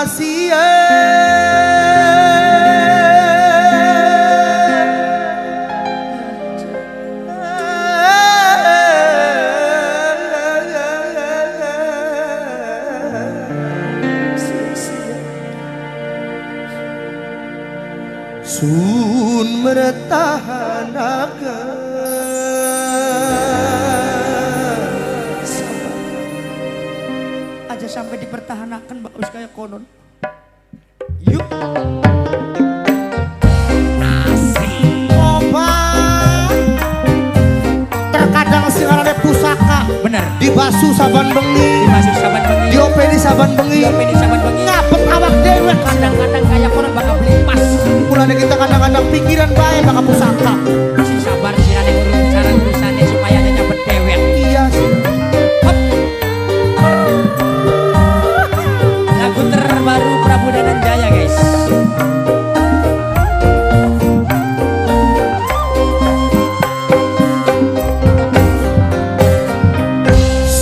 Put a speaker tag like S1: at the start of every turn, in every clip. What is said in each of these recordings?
S1: sia-sia. Sun mertahanakeun
S2: aja sampai dipertahankan bagus kayak konon. Yuk.
S1: Asik. Obat. Terkadang singarane pusaka.
S2: Bener.
S1: Dibasu saban bengi.
S2: Dimasuk saban bengi.
S1: Diopeni saban bengi.
S2: Diopeni saban bengi.
S1: Ngapet awak dewek.
S2: Kadang-kadang kayak konon bakal beli pas.
S1: Mulane kita kadang-kadang pikiran bae bakal pusaka.
S2: Si sabar sih ada urusan supaya ada nyabet dewek.
S1: Iya sih.
S2: Lagu terbaru Prabu Dananjaya guys.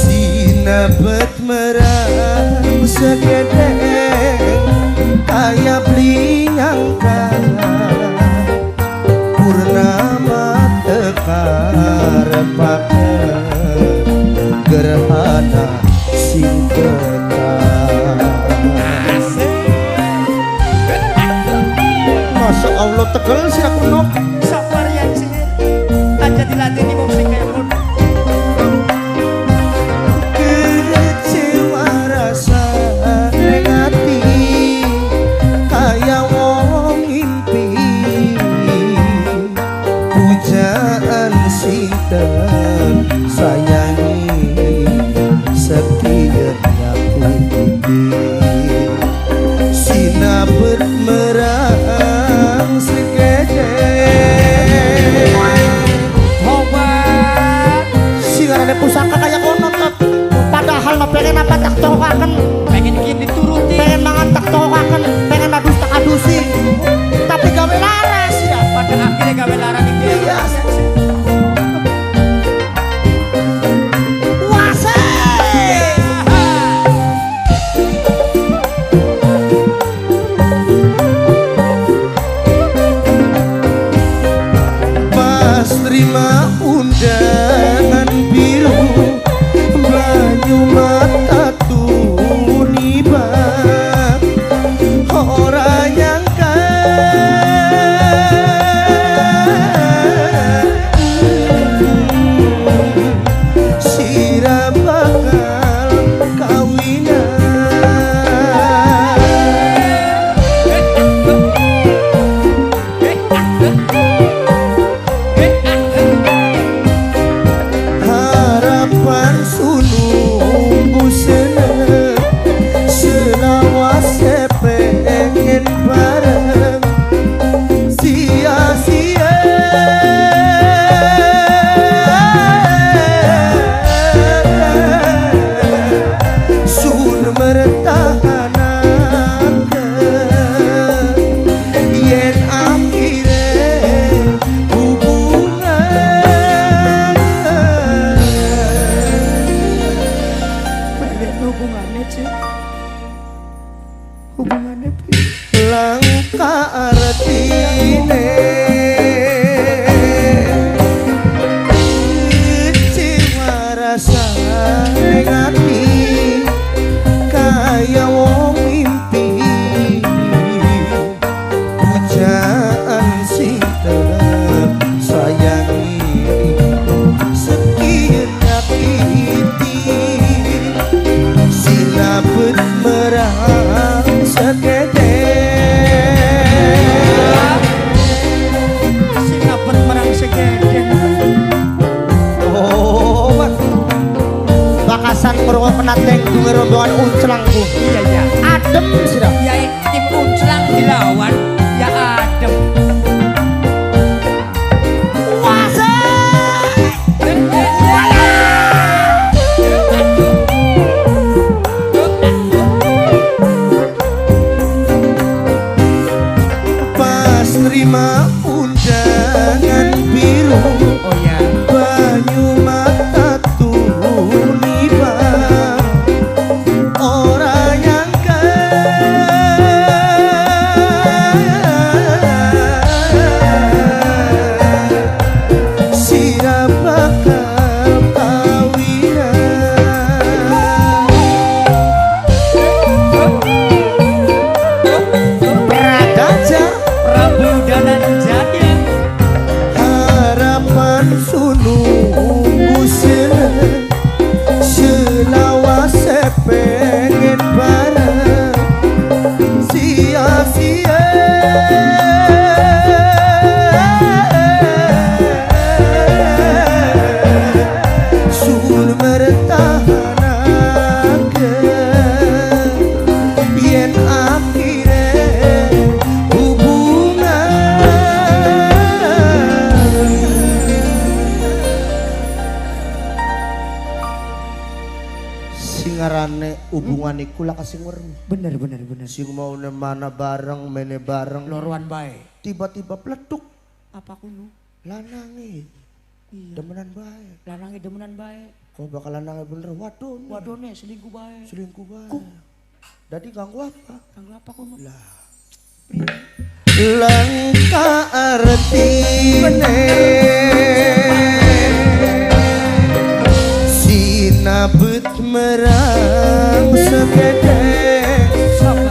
S1: Sinabet merah segedeng kayak blinyangka purnama tekar pakai gerhana sinteta. Masya Allah tegel sih aku nok.
S2: Sabar ya sih. Aja dilatih di musik kayak konon.
S1: Kecewa rasa neng hati kayak wong ngimpi pujaan sinten sayangi setianya pundi sinabet merang segede
S2: Obat.
S1: singarane pusaka kayak kono tot padahal mah pengen apa tak tokaken
S2: Pengen kieu dituruti.
S1: pengen mangan tak tokaken pengen adus tak adusi tapi gawe laras ya
S2: Pada akhirnya gawe larang iki.
S1: iya wase Mas terima undangan biru banyu mata tuniba ora nyangka sira bakal kawinan harapan sununggu seneng selawase pengen bareng sia-sia sun mertahanakeun yen akhire hubungan
S2: Pengen hubungannya sih. Hubungannya pi.
S1: langka artine kecewa rasa ning ati kaya wong mimpi pujaan sinten sayangi sekian nyakiti sinabet merang segede
S2: Sinapet merang segede.
S1: oh bakasan merungo penateng dunga rombongan unclangku
S2: Iya ya.
S1: adem sih
S2: Ya tim unclang dilawan ya adem.
S1: wase pas nerima undangan biru
S2: Oh ya.
S1: banyu mata tuniba ora nyangka hubungan iku lah kasing werni.
S2: Bener.
S1: Sing mau mana bareng, mene bareng.
S2: Loroan bae.
S1: Tiba-tiba peletuk.
S2: Apa kuno?
S1: Lanange.
S2: Iya.
S1: Demenan bae.
S2: Lanangnya demenan bae.
S1: Kok bakal lanange bener wadon.
S2: Wadone selingkuh bae.
S1: Selingkuh bae.
S2: Ku.
S1: Dadi ganggu apa?
S2: Tanggal apa kuno?
S1: Lah. Langka artine sinabut merang sepede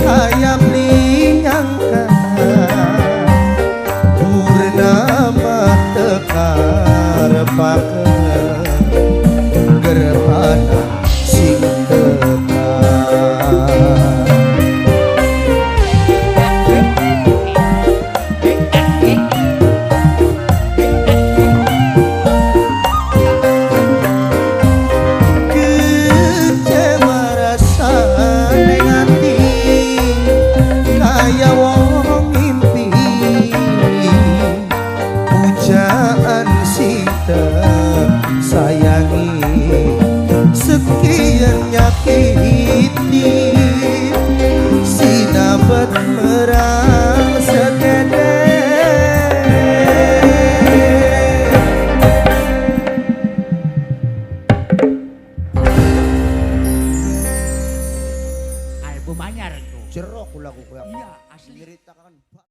S1: hayam linyangka purnama tekar pakai